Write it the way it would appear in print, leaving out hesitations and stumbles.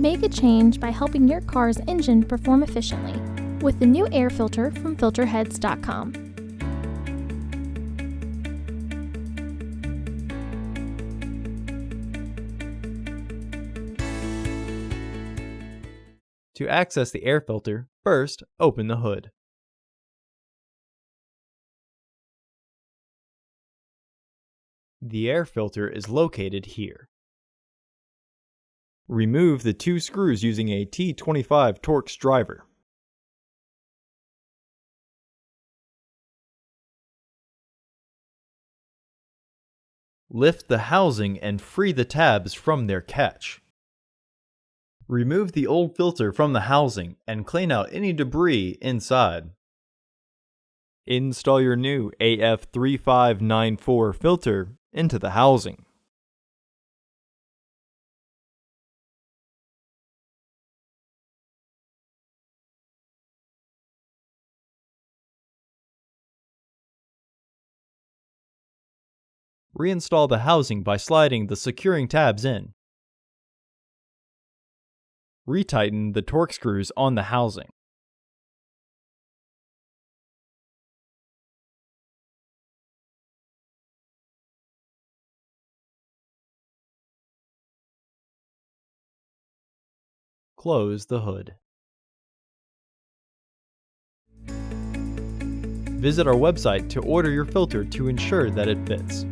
Make a change by helping your car's engine perform efficiently with the new air filter from Filterheads.com. To access the air filter, first open the hood. The air filter is located here. Remove the 2 screws using a T25 Torx driver. Lift the housing and free the tabs from their catch. Remove the old filter from the housing and clean out any debris inside. Install your new AF3594 filter into the housing. Reinstall the housing by sliding the securing tabs in. Retighten the Torx screws on the housing. Close the hood. Visit our website to order your filter to ensure that it fits.